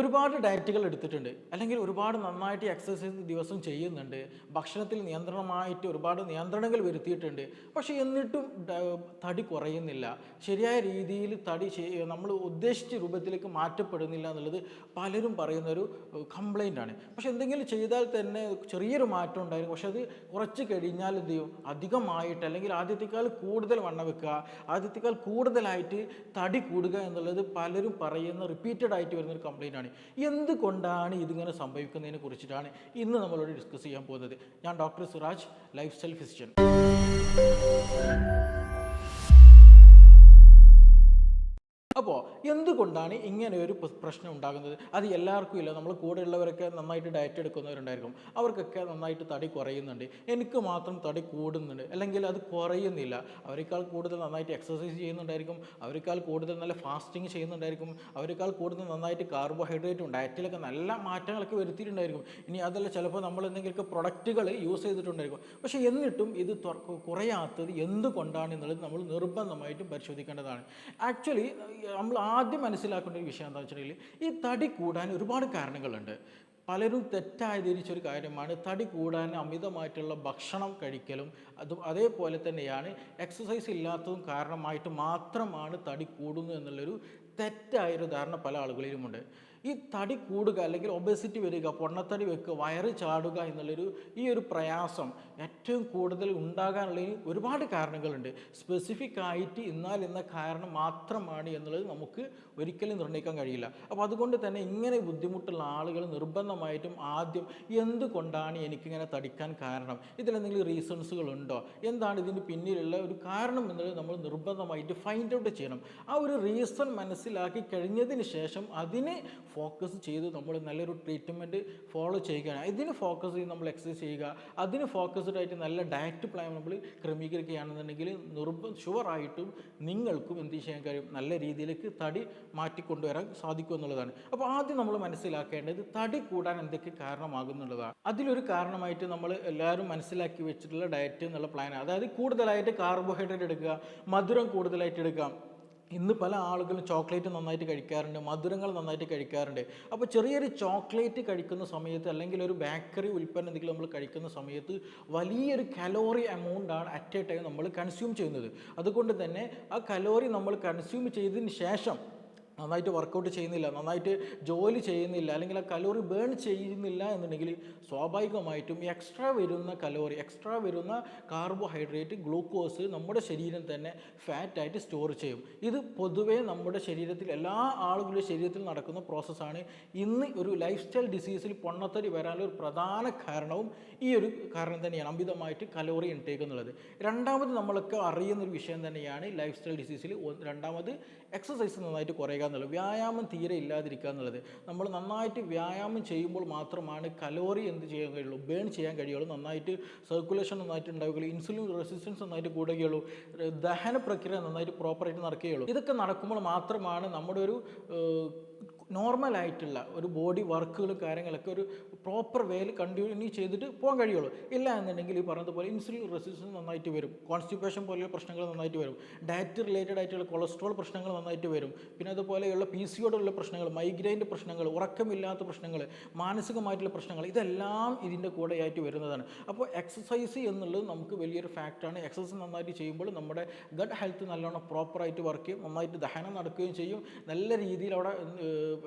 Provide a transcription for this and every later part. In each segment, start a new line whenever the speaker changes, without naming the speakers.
ഒരുപാട് ഡയറ്റുകൾ എടുത്തിട്ടുണ്ട്, അല്ലെങ്കിൽ ഒരുപാട് നന്നായിട്ട് എക്സസൈസ് ദിവസം ചെയ്യുന്നുണ്ട്, ഭക്ഷണത്തിൽ നിയന്ത്രണമായിട്ട് ഒരുപാട് നിയന്ത്രണങ്ങൾ വരുത്തിയിട്ടുണ്ട്. പക്ഷേ എന്നിട്ടും തടി കുറയുന്നില്ല, ശരിയായ രീതിയിൽ തടി നമ്മൾ ഉദ്ദേശിച്ച രൂപത്തിലേക്ക് മാറ്റപ്പെടുന്നില്ല എന്നുള്ളത് പലരും പറയുന്നൊരു കംപ്ലൈൻ്റ് ആണ്. പക്ഷെ എന്തെങ്കിലും ചെയ്താൽ തന്നെ ചെറിയൊരു മാറ്റം ഉണ്ടായിരുന്നു, പക്ഷെ അത് കുറച്ച് കഴിഞ്ഞാൽ എന്ത് ചെയ്യും, അധികമായിട്ട് അല്ലെങ്കിൽ ആദ്യത്തേക്കാൾ കൂടുതൽ വണ്ണം വെക്കുക, ആദ്യത്തേക്കാൾ കൂടുതലായിട്ട് തടി കൂടുക എന്നുള്ളത് പലരും പറയുന്ന റിപ്പീറ്റഡ് ആയിട്ട് വരുന്നൊരു കംപ്ലൈൻ്റ് ആണ്. എന്തുകൊണ്ടാണ് ഇതിങ്ങനെ സംഭവിക്കുന്നതിനെ കുറിച്ചിട്ടാണ് ഇന്ന് നമ്മളോട് ഡിസ്കസ് ചെയ്യാൻ പോകുന്നത്. ഞാൻ doctor Siraj, life style physician. അപ്പോൾ എന്തുകൊണ്ടാണ് ഇങ്ങനെ ഒരു പ്രശ്നം ഉണ്ടാകുന്നത്? അത് എല്ലാവർക്കും ഇല്ല. നമ്മൾ കൂടെയുള്ളവരൊക്കെ നന്നായിട്ട് ഡയറ്റ് എടുക്കുന്നവരുണ്ടായിരിക്കും, അവർക്കൊക്കെ നന്നായിട്ട് തടി കുറയുന്നുണ്ട്. എനിക്ക് മാത്രം തടി കൂടുന്നുണ്ട്, അല്ലെങ്കിൽ അത് കുറയുന്നില്ല. അവരെക്കാൾ കൂടുതൽ നന്നായിട്ട് എക്സസൈസ് ചെയ്യുന്നുണ്ടായിരിക്കും, അവരെക്കാൾ കൂടുതൽ നല്ല ഫാസ്റ്റിംഗ് ചെയ്യുന്നുണ്ടായിരിക്കും, അവരെക്കാൾ കൂടുതൽ നന്നായിട്ട് കാർബോഹൈഡ്രേറ്റും ഡയറ്റിലൊക്കെ നല്ല മാറ്റങ്ങളൊക്കെ വരുത്തിയിട്ടുണ്ടായിരിക്കും. ഇനി അതല്ല, ചിലപ്പോൾ നമ്മൾ എന്തെങ്കിലുമൊക്കെ പ്രൊഡക്റ്റുകൾ യൂസ് ചെയ്തിട്ടുണ്ടായിരിക്കും. പക്ഷേ എന്നിട്ടും ഇത് കുറയാത്തത് എന്തുകൊണ്ടാണ് എന്നുള്ളത് നമ്മൾ നിർബന്ധമായിട്ടും പരിശോധിക്കേണ്ടതാണ്. ആക്ച്വലി നമ്മൾ ആദ്യം മനസ്സിലാക്കേണ്ട ഒരു വിഷയം എന്താണെന്ന് വെച്ചിട്ടുണ്ടെങ്കിൽ, ഈ തടി കൂടാൻ ഒരുപാട് കാരണങ്ങളുണ്ട്. പലരും തെറ്റായി ധരിച്ചൊരു കാര്യമാണ് തടി കൂടാൻ അമിതമായിട്ടുള്ള ഭക്ഷണം കഴിക്കലും അതേപോലെ തന്നെയാണ് എക്സസൈസ് ഇല്ലാത്തതും കാരണമായിട്ട് മാത്രമാണ് തടി കൂടുന്നു എന്നുള്ളൊരു തെറ്റായൊരു ധാരണ പല ആളുകളിലുമുണ്ട്. ഈ തടി കൂടുക അല്ലെങ്കിൽ ഒബേസിറ്റി വരിക, പൊണ്ണത്തടി വെക്കുക, വയറ് ചാടുക എന്നുള്ളൊരു ഈ ഒരു പ്രയാസം ഏറ്റവും കൂടുതൽ ഉണ്ടാകാനുള്ള ഒരുപാട് കാരണങ്ങളുണ്ട്. സ്പെസിഫിക് ആയിട്ട് ഇന്ന കാരണം മാത്രമാണ് എന്നുള്ളത് നമുക്ക് ഒരിക്കലും നിർണ്ണയിക്കാൻ കഴിയില്ല. അപ്പോൾ അതുകൊണ്ട് തന്നെ ഇങ്ങനെ ബുദ്ധിമുട്ടുള്ള ആളുകൾ നിർബന്ധമായിട്ടും ആദ്യം എന്തുകൊണ്ടാണ് എനിക്കിങ്ങനെ തടിക്കാൻ കാരണം, ഇതിലെന്തെങ്കിലും റീസൺസുകളുണ്ടോ, എന്താണ് ഇതിന് പിന്നിലുള്ള ഒരു കാരണം എന്നുള്ളത് നമ്മൾ നിർബന്ധമായിട്ട് ഫൈൻഡ് ഔട്ട് ചെയ്യണം. ആ ഒരു റീസൺ മനസ്സിലാക്കി കഴിഞ്ഞതിന് ശേഷം അതിനെ ഫോക്കസ് ചെയ്ത് നമ്മൾ നല്ലൊരു ട്രീറ്റ്മെൻറ്റ് ഫോളോ ചെയ്യുകയാണ്. ഇതിന് ഫോക്കസ് ചെയ്ത് നമ്മൾ എക്സസൈസ് ചെയ്യുക, അതിന് ഫോക്കസ്ഡ് ആയിട്ട് നല്ല ഡയറ്റ് പ്ലാൻ നമ്മൾ ക്രമീകരിക്കുകയാണെന്നുണ്ടെങ്കിൽ ഷുവറായിട്ടും നിങ്ങൾക്കും എന്ത് ചെയ്യാൻ കഴിയും, നല്ല രീതിയിലേക്ക് തടി മാറ്റിക്കൊണ്ടുവരാൻ സാധിക്കും എന്നുള്ളതാണ്. അപ്പോൾ ആദ്യം നമ്മൾ മനസ്സിലാക്കേണ്ടത് തടി കൂടാൻ എന്തൊക്കെ കാരണമാകുന്നുള്ളതാണ്. അതിലൊരു കാരണമായിട്ട് നമ്മൾ എല്ലാവരും മനസ്സിലാക്കി വെച്ചിട്ടുള്ള ഡയറ്റ് എന്നുള്ള പ്ലാൻ, അതായത് കൂടുതലായിട്ട് കാർബോഹൈഡ്രേറ്റ് എടുക്കുക, മധുരം കൂടുതലായിട്ട് എടുക്കുക. ഇന്ന് പല ആളുകളും ചോക്ലേറ്റ് നന്നായിട്ട് കഴിക്കാറുണ്ട്, മധുരങ്ങൾ നന്നായിട്ട് കഴിക്കാറുണ്ട്. അപ്പോൾ ചെറിയൊരു ചോക്ലേറ്റ് കഴിക്കുന്ന സമയത്ത് അല്ലെങ്കിൽ ഒരു ബേക്കറി ഉൽപ്പന്നം എന്തെങ്കിലും നമ്മൾ കഴിക്കുന്ന സമയത്ത് വലിയൊരു കലോറി എമൗണ്ടാണ് അറ്റ് എ ടൈം നമ്മൾ കൺസ്യൂം ചെയ്യുന്നത്. അതുകൊണ്ട് തന്നെ ആ കലോറി നമ്മൾ കൺസ്യൂം ചെയ്തതിന് ശേഷം നന്നായിട്ട് വർക്കൗട്ട് ചെയ്യുന്നില്ല, നന്നായിട്ട് ജോലി ചെയ്യുന്നില്ല, അല്ലെങ്കിൽ ആ കലോറി ബേൺ ചെയ്യുന്നില്ല എന്നുണ്ടെങ്കിൽ സ്വാഭാവികമായിട്ടും എക്സ്ട്രാ വരുന്ന കലോറി, എക്സ്ട്രാ വരുന്ന കാർബോഹൈഡ്രേറ്റ്, ഗ്ലൂക്കോസ് നമ്മുടെ ശരീരം തന്നെ ഫാറ്റായിട്ട് സ്റ്റോർ ചെയ്യും. ഇത് പൊതുവേ നമ്മുടെ ശരീരത്തിൽ എല്ലാ ആളുകളുടെ ശരീരത്തിൽ നടക്കുന്ന പ്രോസസ്സാണ്. ഇന്ന് ഒരു ലൈഫ് സ്റ്റൈൽ ഡിസീസിൽ പൊണ്ണത്തടി വരാനുള്ള ഒരു പ്രധാന കാരണവും ഈ ഒരു കാരണം തന്നെയാണ്, അമിതമായിട്ട് കലോറി ഇൻടേക്ക് എന്നുള്ളത്. രണ്ടാമത് നമ്മളൊക്കെ അറിയുന്നൊരു വിഷയം തന്നെയാണ് ലൈഫ് സ്റ്റൈൽ ഡിസീസിൽ. രണ്ടാമത് എക്സസൈസ് നന്നായിട്ട് കുറയുക എന്നുള്ളത്, വ്യായാമം തീരെ ഇല്ലാതിരിക്കുക എന്നുള്ളത്. നമ്മൾ നന്നായിട്ട് വ്യായാമം ചെയ്യുമ്പോൾ മാത്രമാണ് കലോറി എന്ത് ചെയ്യാൻ കഴിയുള്ളൂ, ബേൺ ചെയ്യാൻ കഴിയുള്ളൂ, നന്നായിട്ട് സർക്കുലേഷൻ നന്നായിട്ട് ഉണ്ടാവുകയുള്ളൂ, ഇൻസുലിൻ റെസിസ്റ്റൻസ് നന്നായിട്ട് കൂടുകയുള്ളൂ, ദഹന പ്രക്രിയ നന്നായിട്ട് പ്രോപ്പറായിട്ട് നടക്കുകയുള്ളൂ. ഇതൊക്കെ നടക്കുമ്പോൾ മാത്രമാണ് നമ്മുടെ ഒരു നോർമലായിട്ടുള്ള ഒരു ബോഡി വർക്കുകളും കാര്യങ്ങളൊക്കെ ഒരു പ്രോപ്പർ വേയിൽ കണ്ടിന്യൂ ചെയ്തിട്ട് പോകാൻ കഴിയുള്ളൂ. ഇല്ല എന്നുണ്ടെങ്കിൽ ഈ പറഞ്ഞതുപോലെ ഇൻസുലിൻ റെസിസ്റ്റൻസ് നന്നായിട്ട് വരും, കോൺസ്റ്റിപ്പേഷൻ പോലെയുള്ള പ്രശ്നങ്ങൾ നന്നായിട്ട് വരും, ഡയറ്റ് റിലേറ്റഡ് ആയിട്ടുള്ള കൊളസ്ട്രോൾ പ്രശ്നങ്ങൾ നന്നായിട്ട് വരും, പിന്നെ അതുപോലെയുള്ള PCOD ഉള്ള പ്രശ്നങ്ങൾ, മൈഗ്രെയിൻ്റെ പ്രശ്നങ്ങൾ, ഉറക്കമില്ലാത്ത പ്രശ്നങ്ങൾ, മാനസികമായിട്ടുള്ള പ്രശ്നങ്ങൾ, ഇതെല്ലാം ഇതിൻ്റെ കൂടെയായിട്ട് വരുന്നതാണ്. അപ്പോൾ എക്സസൈസ് എന്നുള്ളത് നമുക്ക് വലിയൊരു ഫാക്റ്റാണ്. എക്സസൈസ് നന്നായിട്ട് ചെയ്യുമ്പോൾ നമ്മുടെ ഗട്ട് ഹെൽത്ത് നല്ലോണം പ്രോപ്പറായിട്ട് വർക്ക് ചെയ്യും, നന്നായിട്ട് ദഹനം നടക്കുകയും ചെയ്യും. നല്ല രീതിയിൽ അവിടെ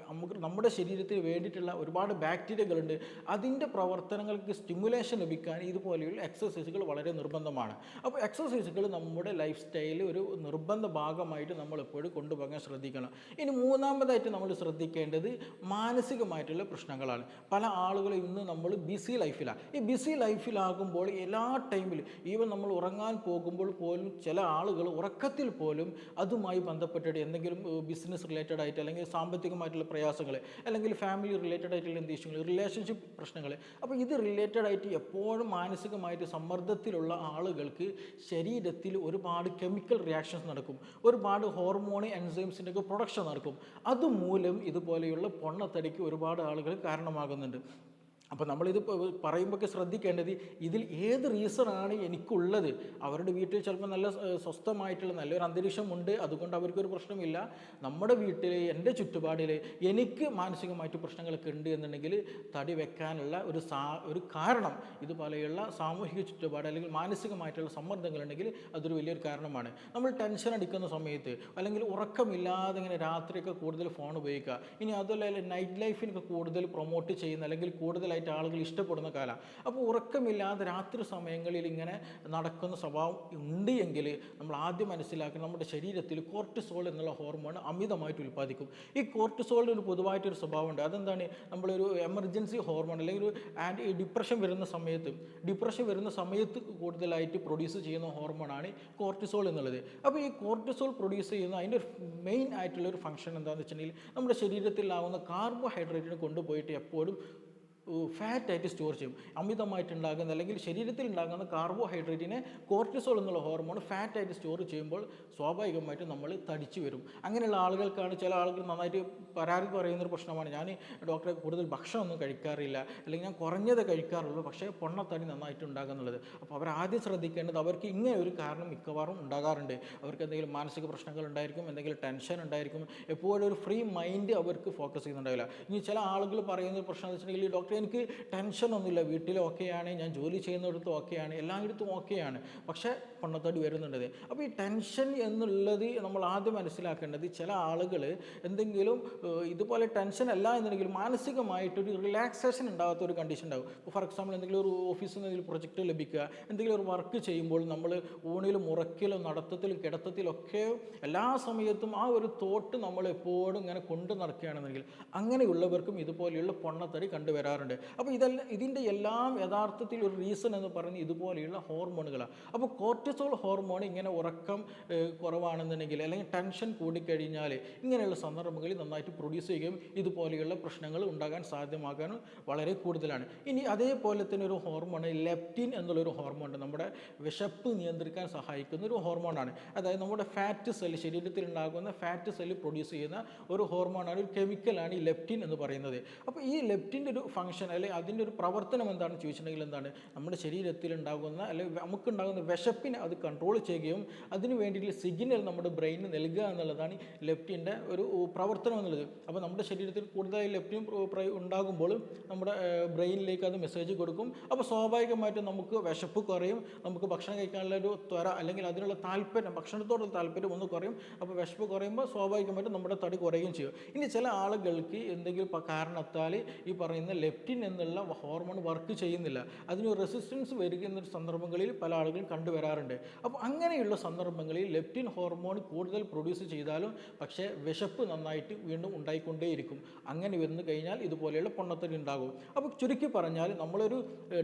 നമുക്ക് നമ്മുടെ ശരീരത്തിന് വേണ്ടിയിട്ടുള്ള ഒരുപാട് ബാക്ടീരിയകളുണ്ട്, അതിൻ്റെ പ്രവർത്തനങ്ങൾക്ക് സ്റ്റിമുലേഷൻ ലഭിക്കാൻ ഇതുപോലെയുള്ള എക്സസൈസുകൾ വളരെ നിർബന്ധമാണ്. അപ്പോൾ എക്സസൈസുകൾ നമ്മുടെ ലൈഫ് സ്റ്റൈലിൽ ഒരു നിർബന്ധ ഭാഗമായിട്ട് നമ്മൾ എപ്പോഴും കൊണ്ടുപോകാൻ ശ്രദ്ധിക്കണം. ഇനി മൂന്നാമതായിട്ട് നമ്മൾ ശ്രദ്ധിക്കേണ്ടത് മാനസികമായിട്ടുള്ള പ്രശ്നങ്ങളാണ്. പല ആളുകളും ഇന്ന് നമ്മൾ ബിസി ലൈഫിലാണ്. ഈ ബിസി ലൈഫിലാകുമ്പോൾ എല്ലാ ടൈമിലും ഈവൻ നമ്മൾ ഉറങ്ങാൻ പോകുമ്പോൾ പോലും ചില ആളുകൾ ഉറക്കത്തിൽ പോലും അതുമായി ബന്ധപ്പെട്ടിട്ട് എന്തെങ്കിലും ബിസിനസ് റിലേറ്റഡ് ആയിട്ട്, അല്ലെങ്കിൽ സാമ്പത്തികമായിട്ടുള്ള പ്രയാസങ്ങൾ, അല്ലെങ്കിൽ ഫാമിലി റിലേറ്റഡ് ആയിട്ടുള്ള എന്ത് ഇഷ്യൂകൾ, റിലേഷൻഷിപ്പ് പ്രശ്നങ്ങൾ. അപ്പോൾ ഇത് റിലേറ്റഡ് ആയിട്ട് എപ്പോഴും മാനസികമായിട്ട് സമ്മർദ്ദത്തിലുള്ള ആളുകൾക്ക് ശരീരത്തിൽ ഒരുപാട് കെമിക്കൽ റിയാക്ഷൻസ് നടക്കും, ഒരുപാട് ഹോർമോൺ എൻസൈംസിൻ്റെ ഒക്കെ പ്രൊഡക്ഷൻ നടക്കും. അതുമൂലം ഇതുപോലെയുള്ള പൊണ്ണത്തടിക്ക് ഒരുപാട് ആളുകൾ കാരണമാകുന്നുണ്ട്. അപ്പോൾ നമ്മളിത് പറയുമ്പോഴൊക്കെ ശ്രദ്ധിക്കേണ്ടത് ഇതിൽ ഏത് റീസണാണ് എനിക്കുള്ളത്. അവരുടെ വീട്ടിൽ ചിലപ്പോൾ നല്ല സ്വസ്ഥമായിട്ടുള്ള നല്ലൊരു അന്തരീക്ഷമുണ്ട്, അതുകൊണ്ട് അവർക്കൊരു പ്രശ്നമില്ല. നമ്മുടെ വീട്ടിൽ, എൻ്റെ ചുറ്റുപാടിൽ എനിക്ക് മാനസികമായിട്ട് പ്രശ്നങ്ങളൊക്കെ ഉണ്ട് എന്നുണ്ടെങ്കിൽ തടി വെക്കാനുള്ള ഒരു കാരണം ഇതുപോലെയുള്ള സാമൂഹിക ചുറ്റുപാട് അല്ലെങ്കിൽ മാനസികമായിട്ടുള്ള സമ്മർദ്ദങ്ങളുണ്ടെങ്കിൽ അതൊരു വലിയൊരു കാരണമാണ്. നമ്മൾ ടെൻഷൻ അടിക്കുന്ന സമയത്ത് അല്ലെങ്കിൽ ഉറക്കമില്ലാതെ ഇങ്ങനെ രാത്രിയൊക്കെ കൂടുതൽ ഫോൺ ഉപയോഗിക്കുക, ഇനി അതുപോലെ നൈറ്റ് ലൈഫിനൊക്കെ കൂടുതൽ പ്രൊമോട്ട് ചെയ്യുന്ന അല്ലെങ്കിൽ കൂടുതലായിട്ട് ആളുകൾ ഇഷ്ടപ്പെടുന്ന കാലം. അപ്പോൾ ഉറക്കമില്ലാതെ രാത്രി സമയങ്ങളിൽ ഇങ്ങനെ നടക്കുന്ന സ്വഭാവം ഉണ്ട് എങ്കിൽ നമ്മൾ ആദ്യം മനസ്സിലാക്കി നമ്മുടെ ശരീരത്തിൽ കോർട്ടിസോൾ എന്നുള്ള ഹോർമോൺ അമിതമായിട്ട് ഉൽപ്പാദിക്കും. ഈ കോർട്ടിസോളിന് ഒരു പൊതുവായിട്ടൊരു സ്വഭാവമുണ്ട്. അതെന്താണ്? നമ്മളൊരു എമർജൻസി ഹോർമോൺ അല്ലെങ്കിൽ ഒരു ഡിപ്രഷൻ വരുന്ന സമയത്ത് കൂടുതലായിട്ട് പ്രൊഡ്യൂസ് ചെയ്യുന്ന ഹോർമോണാണ് കോർട്ടിസോൾ എന്നുള്ളത്. അപ്പോൾ ഈ കോർട്ടിസോൾ പ്രൊഡ്യൂസ് ചെയ്യുന്ന അതിൻ്റെ ഒരു മെയിൻ ആയിട്ടുള്ള ഒരു ഫംഗ്ഷൻ എന്താണെന്ന് വെച്ചിട്ടുണ്ടെങ്കിൽ നമ്മുടെ ശരീരത്തിലാവുന്ന കാർബോഹൈഡ്രേറ്റിനെ കൊണ്ടുപോയിട്ട് എപ്പോഴും ഫാറ്റായിട്ട് സ്റ്റോർ ചെയ്യും. അമിതമായിട്ടുണ്ടാകുന്ന അല്ലെങ്കിൽ ശരീരത്തിൽ ഉണ്ടാകുന്ന കാർബോഹൈഡ്രേറ്റിനെ കോർട്ടിസോൾ എന്നുള്ള ഹോർമോൺ ഫാറ്റായിട്ട് സ്റ്റോർ ചെയ്യുമ്പോൾ സ്വാഭാവികമായിട്ടും നമ്മൾ തടിച്ചു വരും. അങ്ങനെയുള്ള ആളുകൾക്കാണ് ചില ആളുകൾ നന്നായിട്ട് പരാതി പറയുന്നൊരു പ്രശ്നമാണ്, ഞാൻ ഡോക്ടറെ കൂടുതൽ ഭക്ഷണമൊന്നും കഴിക്കാറില്ല അല്ലെങ്കിൽ ഞാൻ കുറഞ്ഞത് കഴിക്കാറുള്ളൂ, പക്ഷേ പൊണ്ണത്തടി നന്നായിട്ട് ഉണ്ടാകുന്നുള്ളത്. അപ്പോൾ അവർ ആദ്യം ശ്രദ്ധിക്കേണ്ടത് അവർക്ക് ഇങ്ങനെ ഒരു കാരണം മിക്കവാറും ഉണ്ടാകാറുണ്ട്. അവർക്ക് എന്തെങ്കിലും മാനസിക പ്രശ്നങ്ങൾ ഉണ്ടായിരിക്കും, എന്തെങ്കിലും ടെൻഷൻ ഉണ്ടായിരിക്കും, എപ്പോഴും ഒരു ഫ്രീ മൈൻഡ് അവർക്ക് ഫോക്കസ് ചെയ്യുന്നുണ്ടാവില്ല. ഇനി ചില ആളുകൾ പറയുന്ന പ്രശ്നം എന്ന് വെച്ചിട്ടുണ്ടെങ്കിൽ ഡോക്ടർ എനിക്ക് ടെൻഷനൊന്നുമില്ല, വീട്ടിൽ ഓക്കെയാണ്, ഞാൻ ജോലി ചെയ്യുന്നിടത്തും ഓക്കെയാണ്, എല്ലായിടത്തും ഓക്കെയാണ്, പക്ഷേ പൊണ്ണത്തടി വരുന്നുണ്ടത്. അപ്പോൾ ഈ ടെൻഷൻ എന്നുള്ളത് നമ്മൾ ആദ്യം മനസ്സിലാക്കേണ്ടത് ചില ആളുകൾ എന്തെങ്കിലും ഇതുപോലെ ടെൻഷൻ അല്ല എന്നുണ്ടെങ്കിൽ മാനസികമായിട്ടൊരു റിലാക്സേഷൻ ഉണ്ടാകാത്ത ഒരു കണ്ടീഷൻ ഉണ്ടാകും. ഫോർ എക്സാമ്പിൾ എന്തെങ്കിലും ഒരു ഓഫീസിൽ നിന്ന് എന്തെങ്കിലും പ്രൊജക്റ്റ് ലഭിക്കുക, എന്തെങ്കിലും ഒരു വർക്ക് ചെയ്യുമ്പോൾ നമ്മൾ ഊണിലും ഉറക്കിലും നടത്തത്തിലും കിടത്തത്തിലൊക്കെ എല്ലാ സമയത്തും ആ ഒരു തോട്ട് നമ്മൾ എപ്പോഴും ഇങ്ങനെ കൊണ്ടു നടക്കുകയാണെന്നുണ്ടെങ്കിൽ അങ്ങനെയുള്ളവർക്കും ഇതുപോലെയുള്ള പൊണ്ണത്തടി കണ്ടുവരാറുണ്ട്. അപ്പോൾ ഇതിൻ്റെ എല്ലാം യഥാർത്ഥത്തിൽ ഒരു റീസൺ എന്ന് പറയുന്നത് ഇതുപോലെയുള്ള ഹോർമോണുകളാണ്. അപ്പോൾ കോർട്ടിസോൾ ഹോർമോൺ ഇങ്ങനെ ഉറക്കം കുറവാണെന്നുണ്ടെങ്കിൽ അല്ലെങ്കിൽ ടെൻഷൻ കൂടിക്കഴിഞ്ഞാൽ ഇങ്ങനെയുള്ള സന്ദർഭങ്ങളിൽ നന്നായിട്ട് പ്രൊഡ്യൂസ് ചെയ്യുകയും ഇതുപോലെയുള്ള പ്രശ്നങ്ങൾ ഉണ്ടാകാൻ സാധ്യമാകാനും വളരെ കൂടുതലാണ്. ഇനി അതേപോലെ തന്നെ ഒരു ഹോർമോൺ ലെപ്റ്റിൻ എന്നുള്ളൊരു ഹോർമോൺ നമ്മുടെ വിശപ്പ് നിയന്ത്രിക്കാൻ സഹായിക്കുന്ന ഒരു ഹോർമോണാണ്. അതായത് നമ്മുടെ ഫാറ്റ് സെല്ല്, ശരീരത്തിൽ ഉണ്ടാകുന്ന ഫാറ്റ് സെല്ല് പ്രൊഡ്യൂസ് ചെയ്യുന്ന ഒരു ഹോർമോണാണ്, ഒരു കെമിക്കലാണ് ഈ ലെപ്റ്റിൻ എന്ന് പറയുന്നത്. അപ്പോൾ ഈ ലെപ്റ്റിൻ്റെ ഒരു ഫംഗ്ഷൻ അല്ലെങ്കിൽ അതിൻ്റെ ഒരു പ്രവർത്തനം എന്താണെന്ന് ചോദിച്ചിട്ടുണ്ടെങ്കിൽ എന്താണ്, നമ്മുടെ ശരീരത്തിൽ ഉണ്ടാകുന്ന അല്ലെങ്കിൽ നമുക്കുണ്ടാകുന്ന വിശപ്പിനെ അത് കൺട്രോൾ ചെയ്യുകയും അതിന് വേണ്ടിയിട്ടുള്ള സിഗ്നൽ നമ്മുടെ ബ്രെയിനിന് നൽകുക എന്നുള്ളതാണ് ലെപ്റ്റിൻ്റെ ഒരു പ്രവർത്തനം എന്നുള്ളത്. അപ്പോൾ നമ്മുടെ ശരീരത്തിൽ കൂടുതലായി ലെപ്റ്റിൻ ഉണ്ടാകുമ്പോൾ നമ്മുടെ ബ്രെയിനിലേക്ക് അത് മെസ്സേജ് കൊടുക്കും. അപ്പോൾ സ്വാഭാവികമായിട്ടും നമുക്ക് വിശപ്പ് കുറയും, നമുക്ക് ഭക്ഷണം കഴിക്കാനുള്ള ഒരു ത്വര അല്ലെങ്കിൽ അതിനുള്ള താല്പര്യം, ഭക്ഷണത്തോടുള്ള താല്പര്യം ഒന്ന് കുറയും. അപ്പോൾ വിശപ്പ് കുറയുമ്പോൾ സ്വാഭാവികമായിട്ടും നമ്മുടെ തടി കുറയുകയും ചെയ്യും. ഇനി ചില ആളുകൾക്ക് എന്തെങ്കിലും കാരണത്താൽ ഈ പറയുന്ന ലെപ്റ്റിൻ എന്നുള്ള ഹോർമോൺ വർക്ക് ചെയ്യുന്നില്ല, അതിന് റെസിസ്റ്റൻസ് വരികയെന്ന സന്ദർഭങ്ങളിൽ പല ആളുകളും കണ്ടുവരാറുണ്ട്. അപ്പോൾ അങ്ങനെയുള്ള സന്ദർഭങ്ങളിൽ ലെപ്റ്റിൻ ഹോർമോൺ കൂടുതൽ പ്രൊഡ്യൂസ് ചെയ്താലും പക്ഷേ വിശപ്പ് നന്നായിട്ട് വീണ്ടും ഉണ്ടായിക്കൊണ്ടേയിരിക്കും. അങ്ങനെ വന്നു കഴിഞ്ഞാൽ ഇതുപോലെയുള്ള പൊണ്ണത്തടി ഉണ്ടാകും. അപ്പോൾ ചുരുക്കി പറഞ്ഞാൽ നമ്മളൊരു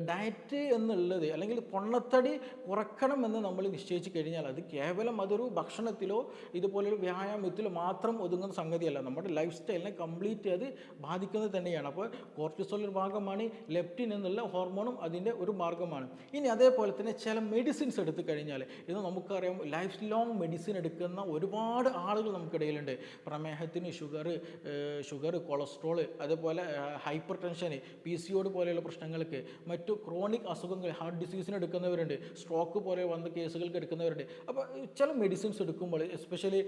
ഡയറ്റ് എന്നുള്ളത് അല്ലെങ്കിൽ പൊണ്ണത്തടി കുറയ്ക്കണമെന്ന് നമ്മൾ നിശ്ചയിച്ച് കഴിഞ്ഞാൽ അത് കേവലം അതൊരു ഭക്ഷണത്തിലോ ഇതുപോലൊരു വ്യായാമത്തിലോ മാത്രം ഒതുങ്ങുന്ന സംഗതിയല്ല, നമ്മുടെ ലൈഫ് സ്റ്റൈലിനെ കംപ്ലീറ്റ് അത് ബാധിക്കുന്നത് തന്നെയാണ്. അപ്പോൾ കോർട്ടിസോൾ ഒരു ഭാഗമാണ്, ലെപ്റ്റിൻ എന്നുള്ള ഹോർമോണും അതിൻ്റെ ഒരു മാർഗ്ഗമാണ്. ഇനി അതേപോലെ തന്നെ ചില മെഡിസിൻസ് എടുത്തു കഴിഞ്ഞാൽ, ഇത് നമുക്കറിയാം ലൈഫ് ലോങ് മെഡിസിൻ എടുക്കുന്ന ഒരുപാട് ആളുകൾ നമുക്കിടയിലുണ്ട്. പ്രമേഹത്തിന് ഷുഗർ, കൊളസ്ട്രോൾ, അതേപോലെ ഹൈപ്പർ ടെൻഷൻ, PCOD പോലെയുള്ള പ്രശ്നങ്ങൾക്ക്, മറ്റു ക്രോണിക് അസുഖങ്ങൾ, ഹാർട്ട് ഡിസീസിന് എടുക്കുന്നവരുണ്ട്, സ്ട്രോക്ക് പോലെ വന്ന കേസുകൾക്ക് എടുക്കുന്നവരുണ്ട്. അപ്പോൾ ചില മെഡിസിൻസ് എടുക്കുമ്പോൾ എസ്പെഷ്യലി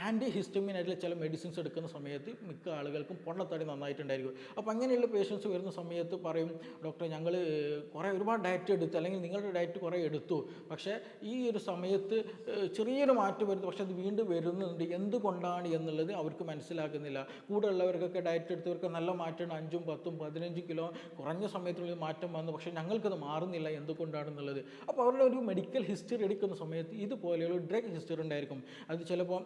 ആൻറ്റി ഹിസ്റ്റമിൻ ആയിട്ടുള്ള ചില മെഡിസിൻസ് എടുക്കുന്ന സമയത്ത് മിക്ക ആളുകൾക്കും പൊണ്ണത്തടി നന്നായിട്ടുണ്ടായിരിക്കും. അപ്പോൾ അങ്ങനെയുള്ള പേഷ്യൻസ് വരുന്ന സമയത്ത് പറയും, ഡോക്ടറെ ഞങ്ങൾ ഒരുപാട് ഡയറ്റ് എടുത്തു അല്ലെങ്കിൽ നിങ്ങളുടെ ഡയറ്റ് കുറേ എടുത്തു, പക്ഷേ ഈ ഒരു സമയത്ത് ചെറിയൊരു മാറ്റം വരുന്നു, പക്ഷേ അത് വീണ്ടും വരുന്നുണ്ട്, എന്തുകൊണ്ടാണ് എന്നുള്ളത് അവർക്ക് മനസ്സിലാക്കുന്നില്ല. കൂടെ ഉള്ളവർക്കൊക്കെ ഡയറ്റ് എടുത്തവർക്ക് നല്ല മാറ്റമാണ്, 5, 10, 15 കിലോ കുറഞ്ഞ സമയത്തുള്ള മാറ്റം വന്നു, പക്ഷേ ഞങ്ങൾക്കത് മാറുന്നില്ല, എന്തുകൊണ്ടാണെന്നുള്ളത്. അപ്പോൾ അവരുടെ ഒരു മെഡിക്കൽ ഹിസ്റ്ററി എടുക്കുന്ന സമയത്ത് ഇതുപോലെയുള്ള ഡ്രഗ് ഹിസ്റ്ററി ഉണ്ടായിരിക്കും. അത് ചിലപ്പോൾ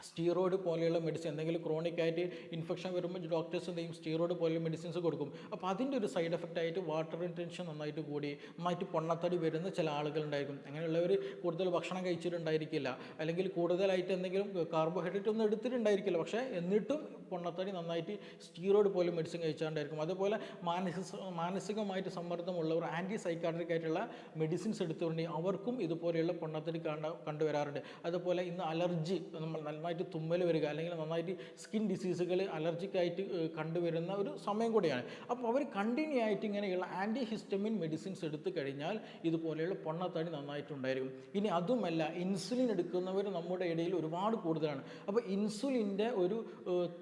സ്റ്റീറോയിഡ് പോലെയുള്ള മെഡിസിൻ, എന്തെങ്കിലും ക്രോണിക് ആയിട്ട് ഇൻഫെക്ഷൻ വരുമ്പോൾ ഡോക്ടേഴ്സ് എന്തെങ്കിലും സ്റ്റീറോയിഡ് പോലെയുള്ള മെഡിസിൻസ് കൊടുക്കും. അപ്പോൾ അതിൻ്റെ ഒരു സൈഡ് എഫക്റ്റ് ആയിട്ട് വാട്ടർ ഇൻറ്റൻഷൻ നന്നായിട്ട് കൂടി നന്നായിട്ട് പൊണ്ണത്തടി വരുന്ന ചില ആളുകളുണ്ടായിരിക്കും. അങ്ങനെയുള്ളവർ കൂടുതൽ ഭക്ഷണം കഴിച്ചിട്ടുണ്ടായിരിക്കില്ല, അല്ലെങ്കിൽ കൂടുതലായിട്ട് എന്തെങ്കിലും കാർബോഹൈഡ്രേറ്റ് ഒന്നും എടുത്തിട്ടുണ്ടായിരിക്കില്ല, പക്ഷേ എന്നിട്ടും പൊണ്ണത്തടി നന്നായിട്ട് സ്റ്റീറോയിഡ് പോലെ മെഡിസിൻ കഴിച്ചാണ്ടായിരിക്കും. അതുപോലെ മാനസികമായിട്ട് സമ്മർദ്ദമുള്ളവർ ആൻറ്റി സൈക്കാട്രിക് ആയിട്ടുള്ള മെഡിസിൻസ് എടുത്തുകൊണ്ട് അവർക്കും ഇതുപോലെയുള്ള പൊണ്ണത്തടി കണ്ടുവരാറുണ്ട്. അതുപോലെ ഇന്ന് അലർജി, നമ്മൾ നന്നായിട്ട് നന്നായിട്ട് തുമ്മൽ വരിക, അല്ലെങ്കിൽ നന്നായിട്ട് സ്കിൻ ഡിസീസുകൾ അലർജിക്കായിട്ട് കണ്ടുവരുന്ന ഒരു സമയം കൂടിയാണ്. അപ്പോൾ അവർ കണ്ടിന്യൂ ആയിട്ട് ഇങ്ങനെയുള്ള ആൻറ്റി ഹിസ്റ്റമിൻ മെഡിസിൻസ് എടുത്തു കഴിഞ്ഞാൽ ഇതുപോലെയുള്ള പൊണ്ണത്തടി നന്നായിട്ടുണ്ടായിരിക്കും. ഇനി അതുമല്ല, ഇൻസുലിൻ എടുക്കുന്നവർ നമ്മുടെ ഇടയിൽ ഒരുപാട് കൂടുതലാണ്. അപ്പോൾ ഇൻസുലിൻ്റെ ഒരു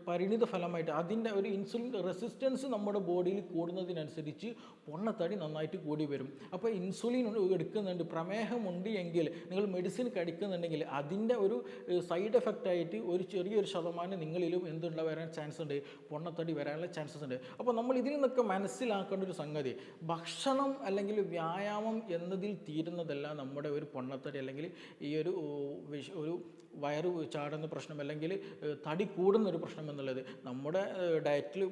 പരിണിത ഫലമായിട്ട് അതിൻ്റെ ഒരു ഇൻസുലിൻ റെസിസ്റ്റൻസ് നമ്മുടെ ബോഡിയിൽ കൂടുന്നതിനനുസരിച്ച് പൊണ്ണത്തടി നന്നായിട്ട് കൂടി വരും. അപ്പോൾ ഇൻസുലിൻ എടുക്കുന്നുണ്ട്, പ്രമേഹമുണ്ട് എങ്കിൽ നിങ്ങൾ മെഡിസിൻ കഴിക്കുന്നുണ്ടെങ്കിൽ അതിൻ്റെ ഒരു സൈഡ് എഫക്റ്റ് ആയിട്ട് ഒരു ചെറിയൊരു ശതമാനം നിങ്ങളിലും വരാൻ ചാൻസ് ഉണ്ട്, പൊണ്ണത്തടി വരാനുള്ള ചാൻസസ് ഉണ്ട്. അപ്പോൾ നമ്മൾ ഇതിൽ നിന്നൊക്കെ മനസ്സിലാക്കേണ്ട ഒരു സംഗതി, ഭക്ഷണം അല്ലെങ്കിൽ വ്യായാമം എന്നതിൽ തീരുന്നതല്ല നമ്മുടെ ഒരു പൊണ്ണത്തടി അല്ലെങ്കിൽ ഈ ഒരു വയറ് ചാടുന്ന പ്രശ്നം അല്ലെങ്കിൽ തടി കൂടുന്നൊരു പ്രശ്നം എന്നുള്ളത്. നമ്മുടെ ഡയറ്റിൽ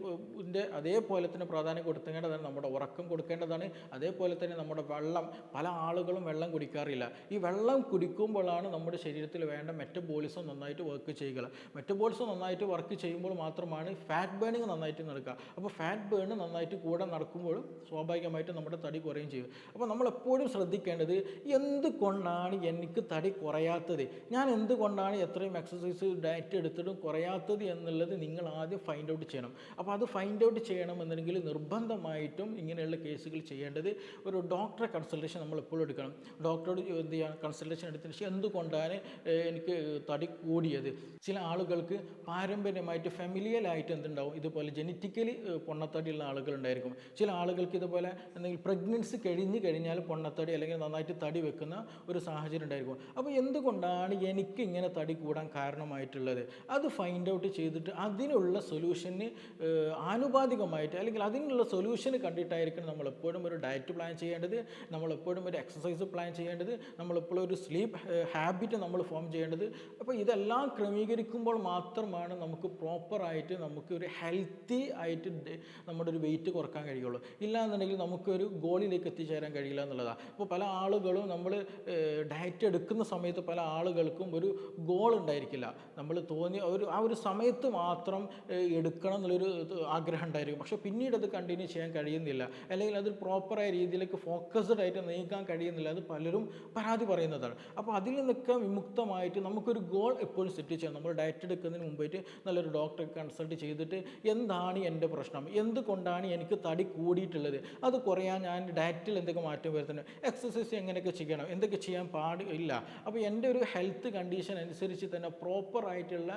അതേപോലെ തന്നെ പ്രാധാന്യം കൊടുക്കേണ്ടതാണ്, നമ്മുടെ ഉറക്കം കൊടുക്കേണ്ടതാണ്. അതേപോലെ തന്നെ നമ്മുടെ വെള്ളം, പല ആളുകളും വെള്ളം കുടിക്കാറില്ല. ഈ വെള്ളം കുടിക്കുമ്പോഴാണ് നമ്മുടെ ശരീരത്തിൽ വേണ്ട മെറ്റബോളിസം നന്നായിട്ട് വർക്ക് ചെയ്യുക. മെറ്റബോളിസം നന്നായിട്ട് വർക്ക് ചെയ്യുമ്പോൾ മാത്രമാണ് ഫാറ്റ് ബേണിങ് നന്നായിട്ട് നടക്കുക. അപ്പോൾ ഫാറ്റ് ബേൺ നന്നായിട്ട് കൂടെ നടക്കുമ്പോഴും സ്വാഭാവികമായിട്ട് നമ്മുടെ തടി കുറയും ചെയ്യും. അപ്പോൾ നമ്മളെപ്പോഴും ശ്രദ്ധിക്കേണ്ടത്, എന്തുകൊണ്ടാണ് എനിക്ക് തടി കുറയാത്തത്, ഞാൻ എന്തുകൊണ്ടാണ് എത്രയും എക്സസൈസ് ഡയറ്റ് എടുത്തിട്ടും കുറയാത്തത് എന്നുള്ളത് നിങ്ങൾ ആദ്യം ഫൈൻഡ് ഔട്ട് ചെയ്യണം. അപ്പോൾ അത് ഫൈൻഡ് ഔട്ട് ചെയ്യണമെന്നുണ്ടെങ്കിൽ നിർബന്ധമായിട്ടും ഇങ്ങനെയുള്ള കേസുകൾ ചെയ്യേണ്ടത് ഒരു ഡോക്ടറെ കൺസൾട്ടേഷൻ നമ്മൾ എപ്പോഴും എടുക്കണം. ഡോക്ടറോട് എന്ത് ചെയ്യുക, കൺസൾട്ടേഷൻ എടുത്തതിന് ശേഷം എന്തുകൊണ്ടാണ് എനിക്ക് തടി കൂടിയത്. ചില ആളുകൾക്ക് പാരമ്പര്യമായിട്ട് ഫെമിലിയലായിട്ട് എന്തുണ്ടാവും, ഇതുപോലെ ജനറ്റിക്കലി പൊണ്ണത്തടിയുള്ള ആളുകളുണ്ടായിരിക്കും. ചില ആളുകൾക്ക് ഇതുപോലെ എന്തെങ്കിലും പ്രഗ്നൻസി കഴിഞ്ഞാൽ പൊണ്ണത്തടി അല്ലെങ്കിൽ നന്നായിട്ട് തടി വെക്കുന്ന ഒരു സാഹചര്യം ഉണ്ടായിരിക്കും. അപ്പോൾ എന്തുകൊണ്ടാണ് എനിക്ക് ഇങ്ങനെ തടി കൂടാൻ കാരണമായിട്ടുള്ളത്, അത് ഫൈൻഡ് ഔട്ട് ചെയ്തിട്ട് അതിനുള്ള സൊല്യൂഷന് ആനുപാതികമായിട്ട് അല്ലെങ്കിൽ അതിനുള്ള സൊല്യൂഷന് കണ്ടിട്ടായിരിക്കണം നമ്മളെപ്പോഴും ഒരു ഡയറ്റ് പ്ലാൻ ചെയ്യേണ്ടത്, നമ്മളെപ്പോഴും ഒരു എക്സസൈസ് പ്ലാൻ ചെയ്യേണ്ടത്, നമ്മളെപ്പോഴും ഒരു സ്ലീപ്പ് ഹാബിറ്റ് നമ്മൾ ഫോം ചെയ്യേണ്ടത്. അപ്പോൾ ഇതെല്ലാം ക്രമീകരിക്കുമ്പോൾ മാത്രമാണ് നമുക്ക് പ്രോപ്പറായിട്ട് നമുക്ക് ഒരു ഹെൽത്തി ആയിട്ട് നമ്മുടെ ഒരു വെയിറ്റ് കുറക്കാൻ കഴിയുള്ളൂ. ഇല്ലാന്നുണ്ടെങ്കിൽ നമുക്കൊരു ഗോളിലേക്ക് എത്തിച്ചേരാൻ കഴിയില്ല എന്നുള്ളതാണ്. അപ്പോൾ പല ആളുകളും നമ്മൾ ഡയറ്റ് എടുക്കുന്ന സമയത്ത് പല ആളുകൾക്കും ഒരു ഗോൾ ഉണ്ടായിരിക്കില്ല. നമ്മൾ തോന്നിയ ആ ഒരു സമയത്ത് മാത്രം എടുക്കണം എന്നുള്ളൊരു ആഗ്രഹം ഉണ്ടായിരിക്കും. പക്ഷേ പിന്നീട് അത് കണ്ടിന്യൂ ചെയ്യാൻ കഴിയുന്നില്ല, അല്ലെങ്കിൽ അത് പ്രോപ്പറായ രീതിയിലേക്ക് ഫോക്കസ്ഡ് ആയിട്ട് നീക്കാൻ കഴിയുന്നില്ല. അത് പലരും പരാതി പറയുന്നതാണ്. അപ്പോൾ അതിൽ നിന്നൊക്കെ വിമുക്തമായിട്ട് നമുക്കൊരു ഗോൾ എപ്പോഴും സെറ്റ് ചെയ്യാം. നമ്മൾ ഡയറ്റ് എടുക്കുന്നതിന് മുമ്പായിട്ട് നല്ലൊരു ഡോക്ടറെ കൺസൾട്ട് ചെയ്തിട്ട് എന്താണ് എൻ്റെ പ്രശ്നം, എന്തുകൊണ്ടാണ് എനിക്ക് തടി കൂടിയിട്ടുള്ളത്, അത് കുറയാൻ ഞാൻ ഡയറ്റിൽ എന്തൊക്കെ മാറ്റം വരുത്തുന്നു, എക്സസൈസ് എങ്ങനെയൊക്കെ ചെയ്യണം, എന്തൊക്കെ ചെയ്യാൻ പാടില്ല. അപ്പോൾ എൻ്റെ ഒരു ഹെൽത്ത് കണ്ടീഷൻ അനുസരിച്ച് തന്നെ പ്രോപ്പറായിട്ടുള്ള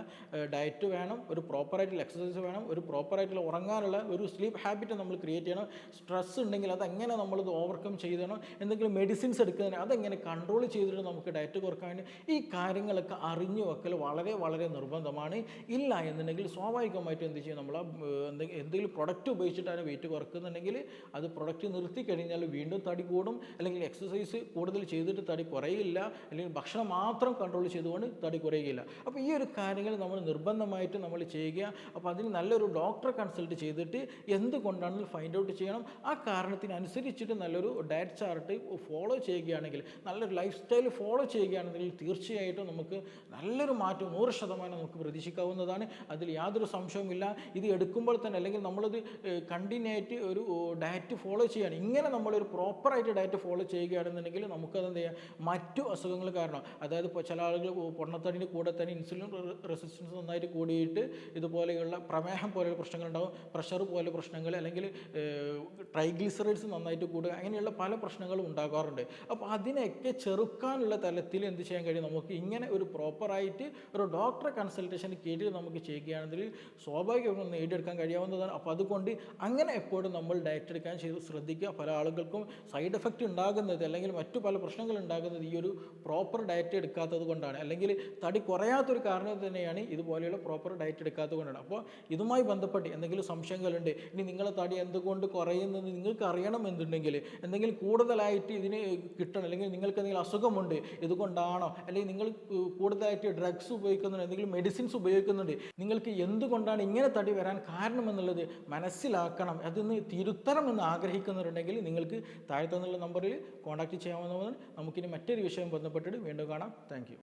ഡയറ്റ് വേണം, ഒരു പ്രോപ്പറായിട്ടുള്ള എക്സസൈസ് വേണം, ഒരു പ്രോപ്പറായിട്ടുള്ള ഉറങ്ങാനുള്ള ഒരു സ്ലീപ്പ് ഹാബിറ്റ് നമ്മൾ ക്രിയേറ്റ് ചെയ്യണം. സ്ട്രെസ് ഉണ്ടെങ്കിൽ അതെങ്ങനെ നമ്മളത് ഓവർകം ചെയ്യണം, എന്തെങ്കിലും മെഡിസിൻസ് എടുക്കുന്നതിന് അതെങ്ങനെ കൺട്രോൾ ചെയ്തിട്ട് നമുക്ക് ഡയറ്റ് കുറക്കാൻ വേണ്ടി ഈ കാര്യങ്ങളൊക്കെ അറിഞ്ഞു വെക്കൽ വളരെ വളരെ നിർബന്ധമാണ്. ഇല്ല എന്നുണ്ടെങ്കിൽ സ്വാഭാവികമായിട്ടും എന്ത് ചെയ്യും, നമ്മൾ എന്തെങ്കിലും പ്രൊഡക്റ്റ് ഉപയോഗിച്ചിട്ടാണ് വെയിറ്റ് കുറക്കുന്നുണ്ടെങ്കിൽ അത് പ്രൊഡക്റ്റ് നിർത്തി കഴിഞ്ഞാൽ വീണ്ടും തടി കൂടും, അല്ലെങ്കിൽ എക്സസൈസ് കൂടുതൽ ചെയ്തിട്ട് തടി കുറയില്ല, അല്ലെങ്കിൽ ഭക്ഷണം മാത്രം കൺട്രോൾ ചെയ്തുകൊണ്ട് തടി കുറയുകയില്ല. അപ്പോൾ ഈ ഒരു കാര്യങ്ങൾ നമ്മൾ നിർബന്ധമായിട്ട് നമ്മൾ ചെയ്യുക. അപ്പോൾ അതിന് നല്ലൊരു ഡോക്ടറെ കൺസൾട്ട് ചെയ്തിട്ട് എന്തുകൊണ്ടാണെന്ന് ഫൈൻഡ് ഔട്ട് ചെയ്യണം. ആ കാരണത്തിനനുസരിച്ചിട്ട് നല്ലൊരു ഡയറ്റ് ചാർട്ട് ഫോളോ ചെയ്യുകയാണെങ്കിൽ, നല്ലൊരു ലൈഫ് സ്റ്റൈൽ ഫോളോ ചെയ്യുകയാണെങ്കിൽ തീർച്ചയായിട്ടും നമുക്ക് നല്ലൊരു മാറ്റം 100% നമുക്ക് പ്രതീക്ഷിക്കാവുന്നതാണ്. അതിൽ യാതൊരു സംശയവുമില്ല. ഇത് എടുക്കുമ്പോൾ തന്നെ അല്ലെങ്കിൽ നമ്മളത് കണ്ടിന്യൂ ആയിട്ട് ഒരു ഡയറ്റ് ഫോളോ ചെയ്യുകയാണ്, ഇങ്ങനെ നമ്മളൊരു പ്രോപ്പറായിട്ട് ഡയറ്റ് ഫോളോ ചെയ്യുകയാണെന്നുണ്ടെങ്കിൽ നമുക്കതെന്ത് ചെയ്യാം, മറ്റു അസുഖങ്ങൾ കാരണം, അതായത് ഇപ്പോൾ ചില ആളുകൾ പൊണ്ണത്തടിൻ്റെ കൂടെ തന്നെ ഇൻസുലിൻ റെസിസ്റ്റൻസ് നന്നായിട്ട് കൂടിയിട്ട് ഇതുപോലെയുള്ള പ്രമേഹം പോലെയുള്ള പ്രശ്നങ്ങളുണ്ടാകും, പ്രഷർ പോലെ പ്രശ്നങ്ങൾ, അല്ലെങ്കിൽ ട്രൈഗ്ലിസറൈഡ്സ് നന്നായിട്ട് കൂടുക, അങ്ങനെയുള്ള പല പ്രശ്നങ്ങളും ഉണ്ടാകാറുണ്ട്. അപ്പോൾ അതിനെയൊക്കെ ചെറുക്കാനുള്ള തലത്തിൽ എന്ത് ചെയ്യാൻ കഴിയും, നമുക്ക് ഇങ്ങനെ ഒരു പ്രോപ്പറായിട്ട് ഒരു ഡോക്ടറെ കൺസൾട്ടേഷൻ കേട്ട് നമുക്ക് ചെയ്യുകയാണെങ്കിൽ സ്വാഭാവികമായും നേടിയെടുക്കാൻ കഴിയാവുന്നതാണ്. അപ്പോൾ അതുകൊണ്ട് അങ്ങനെ എപ്പോഴും നമ്മൾ ഡയറ്റ് എടുക്കാൻ ശ്രദ്ധിക്കുക. പല ആളുകൾക്കും സൈഡ് എഫക്റ്റ് ഉണ്ടാകുന്നത് അല്ലെങ്കിൽ മറ്റു പല പ്രശ്നങ്ങൾ ഉണ്ടാകുന്നത് ഈ ഒരു പ്രോപ്പർ ഡയറ്റ് എടുക്കാത്തത് കൊണ്ടാണ്, അല്ലെങ്കിൽ തടി കുറയാത്തൊരു കാരണം തന്നെയാണ് ഇതുപോലെയുള്ള പ്രോപ്പർ ഡയറ്റ് എടുക്കാത്തത് കൊണ്ടാണ്. അപ്പോൾ ഇതുമായി ബന്ധപ്പെട്ട് എന്തെങ്കിലും സംശയങ്ങളുണ്ട്, ഇനി നിങ്ങളെ തടി എന്തുകൊണ്ട് കുറയുന്നത് നിങ്ങൾക്ക് അറിയണമെന്നുണ്ടെങ്കിൽ, എന്തെങ്കിലും കൂടുതലായിട്ട് ഇതിന് കിട്ടണം, അല്ലെങ്കിൽ നിങ്ങൾക്ക് എന്തെങ്കിലും അസുഖമുണ്ട് ഇതുകൊണ്ടാണോ, അല്ലെങ്കിൽ നിങ്ങൾ കൂടുതലായിട്ട് ഡ്രഗ്സ് ഉപയോഗിക്കുന്നുണ്ട്, എന്തെങ്കിലും മെഡിസിൻസ് ഉപയോഗിക്കുന്നുണ്ട്, നിങ്ങൾക്ക് എന്തുകൊണ്ടാണ് ഇങ്ങനെ തടി വരാൻ കാരണമെന്നുള്ളത് മനസ്സിലാക്കണം, അതിന് തിരുത്തണമെന്ന് ആഗ്രഹിക്കുന്നുണ്ടെങ്കിൽ നിങ്ങൾക്ക് താഴെ തന്നുള്ള നമ്പറിൽ കോൺടാക്റ്റ് ചെയ്യാവുന്നതാണ്. നമുക്കിനി മറ്റൊരു വിഷയം ബന്ധപ്പെട്ടിട്ട് വീണ്ടും കാണാം. Thank you.